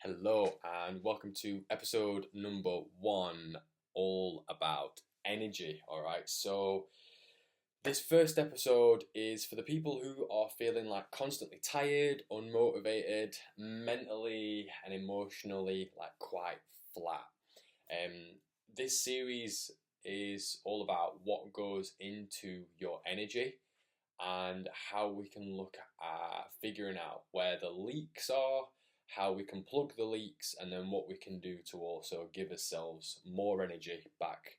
Hello and welcome to episode number 1, all about energy. All right, so this first episode is for the people who are feeling like constantly tired, unmotivated, mentally and emotionally like quite flat. Um, this series is all about what goes into your energy and how we can look at figuring out where the leaks are, how we can plug the leaks, and then what we can do to also give ourselves more energy back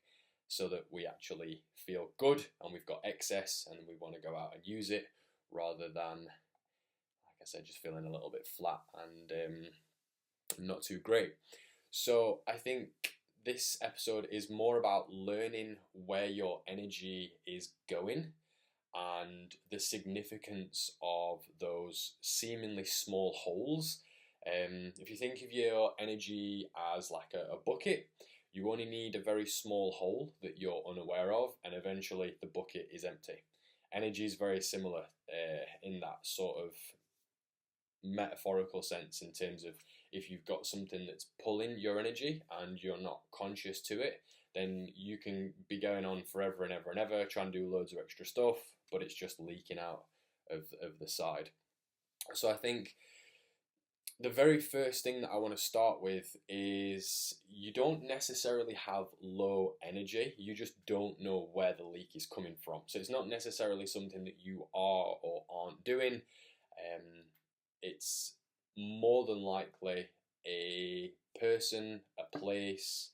so that we actually feel good and we've got excess and we want to go out and use it rather than, like I said, just feeling a little bit flat and not too great. So I think this episode is more about learning where your energy is going and the significance of those seemingly small holes. If you think of your energy as like a bucket, you only need a very small hole that you're unaware of, and eventually the bucket is empty. Energy is very similar in that sort of metaphorical sense, in terms of if you've got something that's pulling your energy and you're not conscious to it, then you can be going on forever and ever and ever, trying to do loads of extra stuff, but it's just leaking out of the side. So I think the very first thing that I want to start with is you don't necessarily have low energy, you just don't know where the leak is coming from. So it's not necessarily something that you are or aren't doing. It's more than likely a person, a place,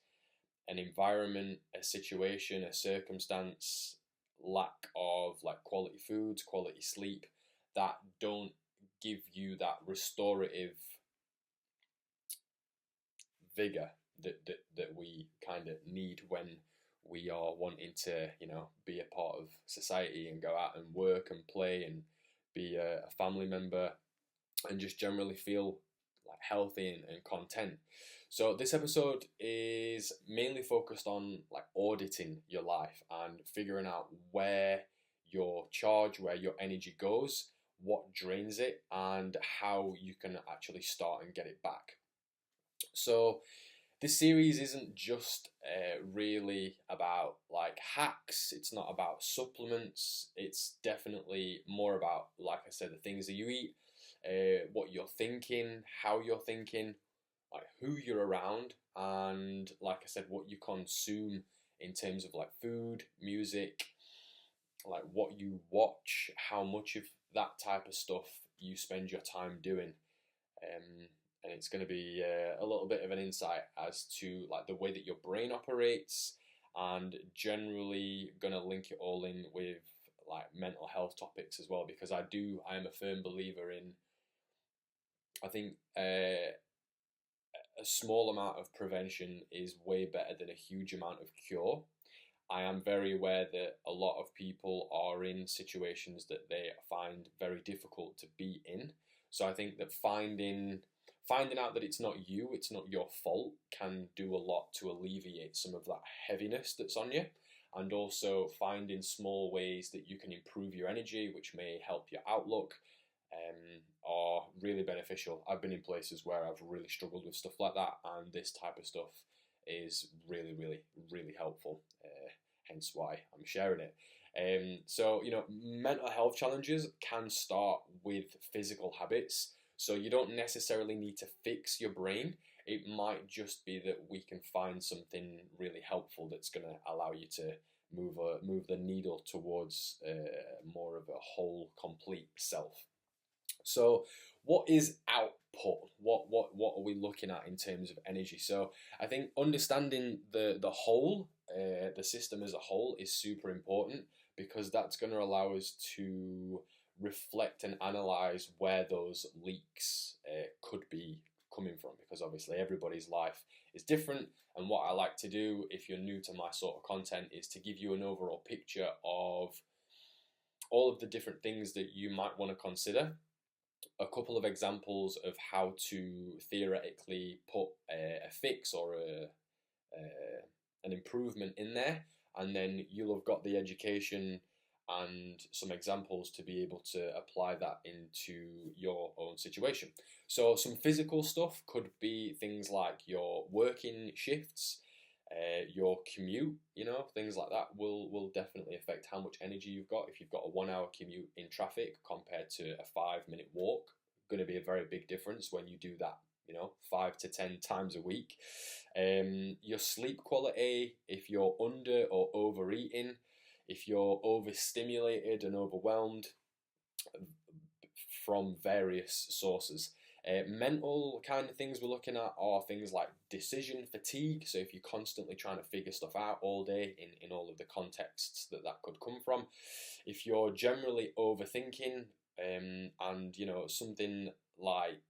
an environment, a situation, a circumstance, lack of like quality foods, quality sleep that don't give you that restorative vigor that we kind of need when we are wanting to, be a part of society and go out and work and play and be a family member and just generally feel like healthy and content. So this episode is mainly focused on like auditing your life and figuring out where your charge, where your energy goes, what drains it, and how you can actually start and get it back. So this series isn't just really about like hacks. It's not about supplements. It's definitely more about, like I said, the things that you eat, what you're thinking, how you're thinking, like who you're around, and like I said, what you consume in terms of like food, music, like what you watch, how much of that type of stuff you spend your time doing. And it's going to be a little bit of an insight as to like the way that your brain operates, and generally going to link it all in with like mental health topics as well, because I am a firm believer in, I think a small amount of prevention is way better than a huge amount of cure. I am very aware that a lot of people are in situations that they find very difficult to be in. So I think that finding out that it's not you, it's not your fault, can do a lot to alleviate some of that heaviness that's on you. And also finding small ways that you can improve your energy, which may help your outlook, are really beneficial. I've been in places where I've really struggled with stuff like that, and this type of stuff is really, really, really helpful. Hence why I'm sharing it. So, mental health challenges can start with physical habits. So you don't necessarily need to fix your brain. It might just be that we can find something really helpful that's going to allow you to move the needle towards more of a whole, complete self. So, what is output? What are we looking at in terms of energy? So, I think understanding the whole, the system as a whole, is super important, because that's going to allow us to reflect and analyze where those leaks could be coming from, because obviously everybody's life is different. And what I like to do, if you're new to my sort of content, is to give you an overall picture of all of the different things that you might want to consider, a couple of examples of how to theoretically put a fix or an improvement in there, and then you'll have got the education and some examples to be able to apply that into your own situation. So some physical stuff could be things like your working shifts, your commute, things like that will definitely affect how much energy you've got. If you've got a 1 hour commute in traffic compared to a 5 minute walk, going to be a very big difference when you do that, 5 to 10 times a week. Your sleep quality, if you're under or overeating, if you're overstimulated and overwhelmed from various sources. Mental kind of things we're looking at are things like decision fatigue. So if you're constantly trying to figure stuff out all day in all of the contexts that could come from. If you're generally overthinking, and something like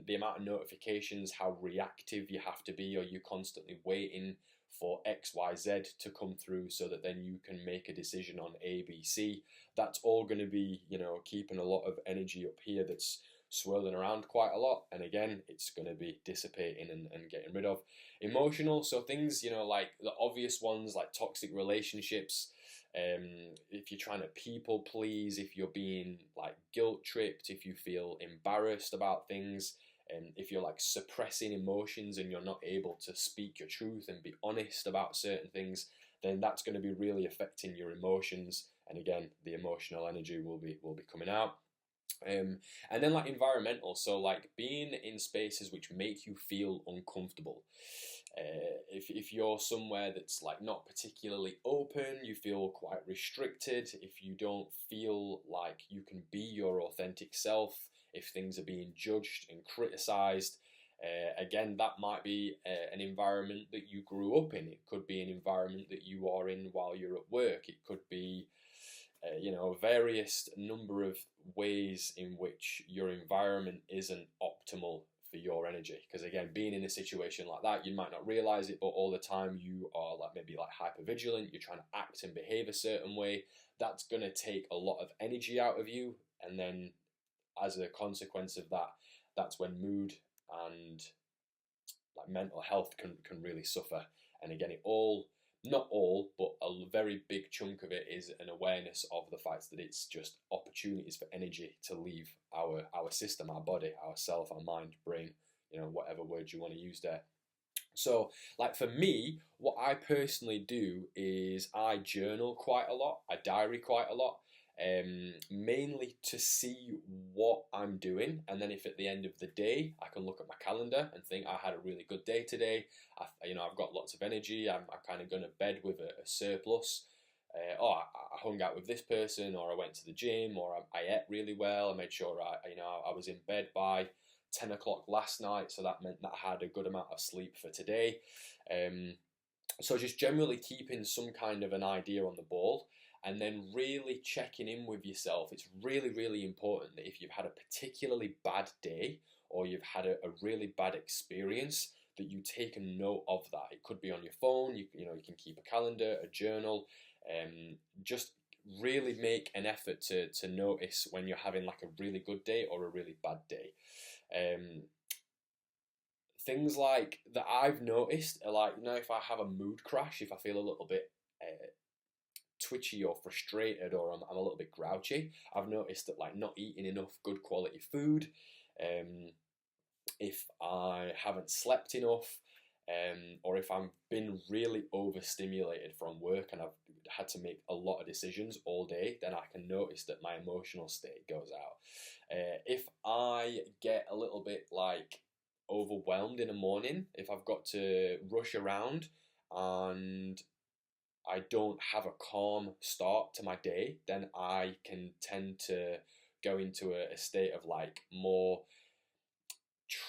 the amount of notifications, how reactive you have to be, or you constantly waiting for XYZ to come through so that then you can make a decision on ABC. That's all going to be, keeping a lot of energy up here that's swirling around quite a lot, and again it's going to be dissipating and getting rid of. Emotional, so things, like the obvious ones like toxic relationships, if you're trying to people please, if you're being like guilt tripped, if you feel embarrassed about things, and if you're like suppressing emotions and you're not able to speak your truth and be honest about certain things, then that's going to be really affecting your emotions, and again the emotional energy will be coming out. And then like environmental, so like being in spaces which make you feel uncomfortable. If you're somewhere that's like not particularly open, you feel quite restricted, if you don't feel like you can be your authentic self, if things are being judged and criticized, again, that might be an environment that you grew up in. It could be an environment that you are in while you're at work. It could be various number of ways in which your environment isn't optimal for your energy. Because again, being in a situation like that, you might not realize it, but all the time you are like maybe like hyper vigilant, you're trying to act and behave a certain way. That's going to take a lot of energy out of you, and then as a consequence of that, that's when mood and like mental health can really suffer. And again, not all, but a very big chunk of it is an awareness of the fact that it's just opportunities for energy to leave our system, our body, our self, our mind, brain, whatever word you want to use there. So, like for me, what I personally do is I journal quite a lot, I diary quite a lot, mainly to see what I'm doing, and then if at the end of the day I can look at my calendar and think I had a really good day today, I've got lots of energy, I'm kind of going to bed with a surplus. I hung out with this person, or I went to the gym, or I ate really well. I made sure I was in bed by 10 o'clock last night, so that meant that I had a good amount of sleep for today. So just generally keeping some kind of an idea on the ball, and then really checking in with yourself. It's really, really important that if you've had a particularly bad day, or you've had a really bad experience, that you take a note of that. It could be on your phone, you can keep a calendar, a journal, just really make an effort to notice when you're having like a really good day or a really bad day. Things like that I've noticed are like, if I have a mood crash, if I feel a little bit twitchy or frustrated, or I'm a little bit grouchy, I've noticed that like not eating enough good quality food, if I haven't slept enough, or if I've been really overstimulated from work and I've had to make a lot of decisions all day, then I can notice that my emotional state goes out. If I get a little bit like overwhelmed in the morning, if I've got to rush around and I don't have a calm start to my day, then I can tend to go into a state of like more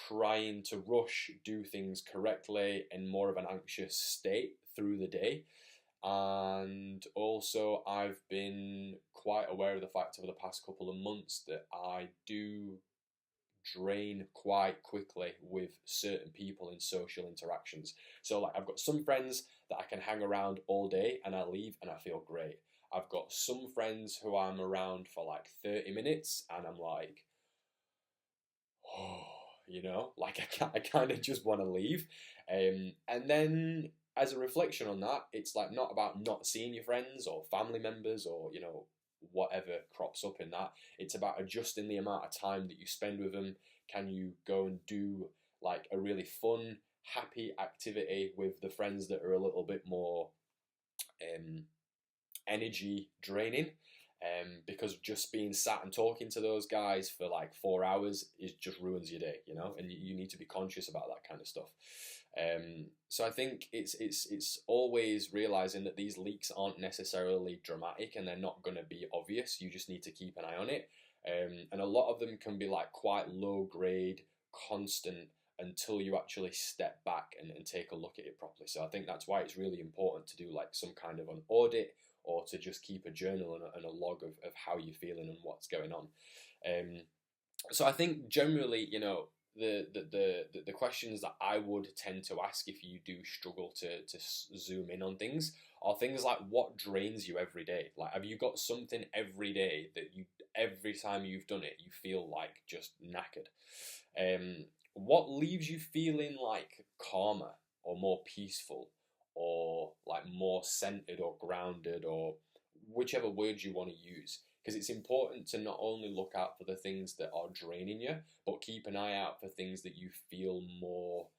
trying to rush, do things correctly, and more of an anxious state through the day. And also, I've been quite aware of the fact over the past couple of months that I do drain quite quickly with certain people in social interactions. So like I've got some friends that I can hang around all day and I leave and I feel great. I've got some friends who I'm around for like 30 minutes and I'm like, oh, like I kind of just want to leave. And then as a reflection on that, it's like not about not seeing your friends or family members or, you know, whatever crops up in that. It's about adjusting the amount of time that you spend with them. Can you go and do like a really fun, happy activity with the friends that are a little bit more um, energy draining? Because just being sat and talking to those guys for like 4 hours is just ruins your day, you know, and you need to be conscious about that kind of stuff. So I think it's always realizing that these leaks aren't necessarily dramatic and they're not going to be obvious. You just need to keep an eye on it. And a lot of them can be like quite low grade, constant, until you actually step back and take a look at it properly. So I think that's why it's really important to do like some kind of an audit, or to just keep a journal and a log of how you're feeling and what's going on. Um, so I think generally, you know, the questions that I would tend to ask if you do struggle to zoom in on things are things like, what drains you every day? Like, have you got something every day that you, every time you've done it, you feel like just knackered? What leaves you feeling like calmer or more peaceful, or like more centered or grounded, or whichever words you want to use? Because it's important to not only look out for the things that are draining you, but keep an eye out for things that you feel more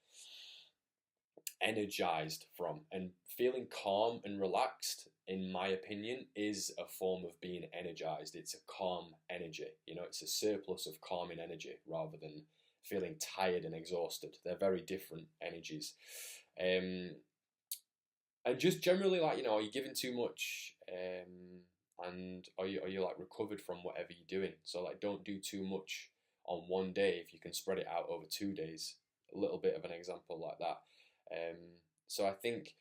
energized from. And feeling calm and relaxed, in my opinion, is a form of being energized. It's a calm energy, you know, it's a surplus of calming energy rather than feeling tired and exhausted. They're very different energies. And just generally, like, you know, are you giving too much, and are you like recovered from whatever you're doing? So like, don't do too much on one day if you can spread it out over 2 days. A little bit of an example like that. um, so I think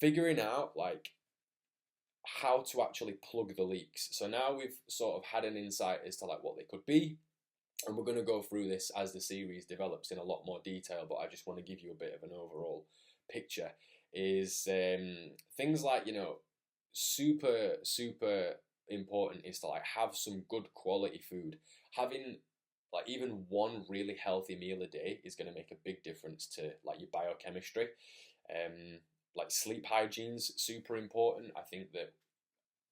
figuring out like how to actually plug the leaks. So now we've sort of had an insight as to like what they could be, and we're going to go through this as the series develops in a lot more detail, but I just want to give you a bit of an overall picture. Is things like, you know, super important is to like have some good quality food. Having like even one really healthy meal a day is going to make a big difference to like your biochemistry. um like sleep hygiene's super important. I think that,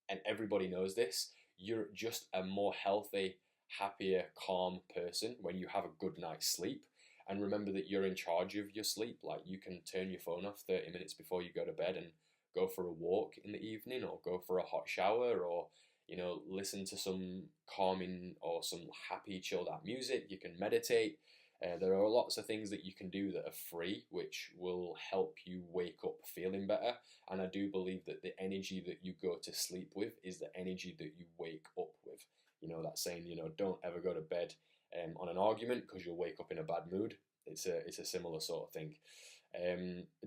and everybody knows this, you're just a more healthy, happier, calm person when you have a good night's sleep. And remember that you're in charge of your sleep. Like, you can turn your phone off 30 minutes before you go to bed and go for a walk in the evening, or go for a hot shower, or, you know, listen to some calming or some happy, chilled out music. You can meditate. There are lots of things that you can do that are free, which will help you wake up feeling better. And I do believe that the energy that you go to sleep with is the energy that you wake up with. You know, that saying, you know, don't ever go to bed on an argument, because you'll wake up in a bad mood. It's a similar sort of thing.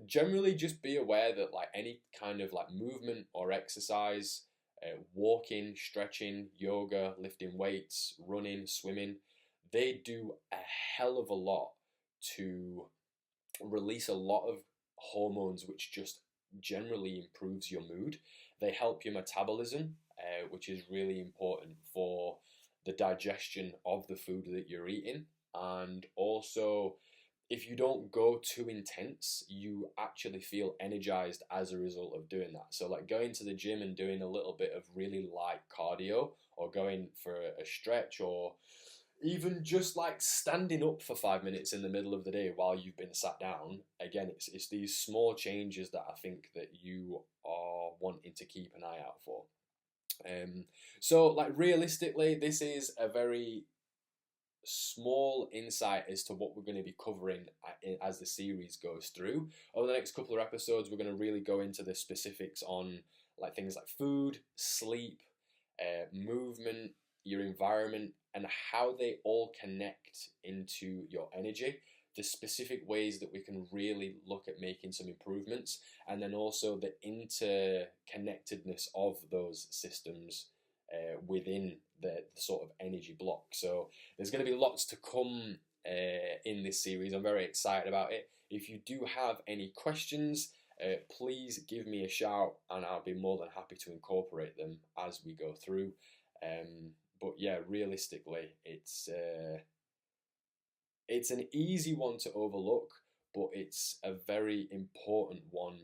Generally, just be aware that like any kind of like movement or exercise, walking, stretching, yoga, lifting weights, running, swimming, they do a hell of a lot to release a lot of hormones, which just generally improves your mood. They help your metabolism, which is really important for the digestion of the food that you're eating. And also, if you don't go too intense, you actually feel energized as a result of doing that. So like going to the gym and doing a little bit of really light cardio, or going for a stretch, or even just like standing up for 5 minutes in the middle of the day while you've been sat down. Again, it's these small changes that I think that you are wanting to keep an eye out for. So like realistically, this is a very small insight as to what we're going to be covering as the series goes through. Over the next couple of episodes, we're going to really go into the specifics on like things like food, sleep, movement, your environment, and how they all connect into your energy, the specific ways that we can really look at making some improvements, and then also the interconnectedness of those systems within the sort of energy block. So there's going to be lots to come in this series. I'm very excited about it. If you do have any questions, please give me a shout, and I'll be more than happy to incorporate them as we go through. But yeah, realistically, it's an easy one to overlook, but it's a very important one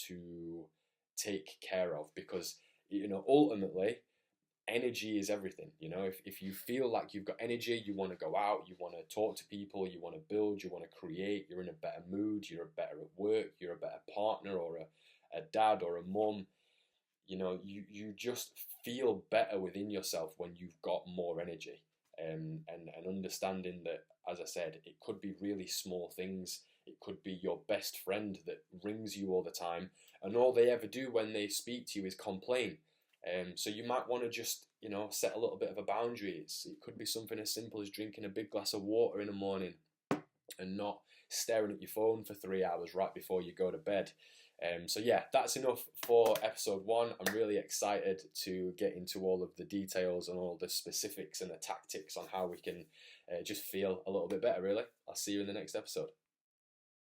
to take care of, because ultimately energy is everything. If you feel like you've got energy, you want to go out, you want to talk to people, you want to build, you want to create, you're in a better mood, you're better at work, you're a better partner, or a dad or a mum. You just feel better within yourself when you've got more energy. And understanding that, as I said, it could be really small things. It could be your best friend that rings you all the time, and all they ever do when they speak to you is complain. So you might want to just, set a little bit of a boundary. It could be something as simple as drinking a big glass of water in the morning and not staring at your phone for 3 hours right before you go to bed. So yeah, that's enough for episode 1. I'm really excited to get into all of the details and all the specifics and the tactics on how we can just feel a little bit better, really. I'll see you in the next episode.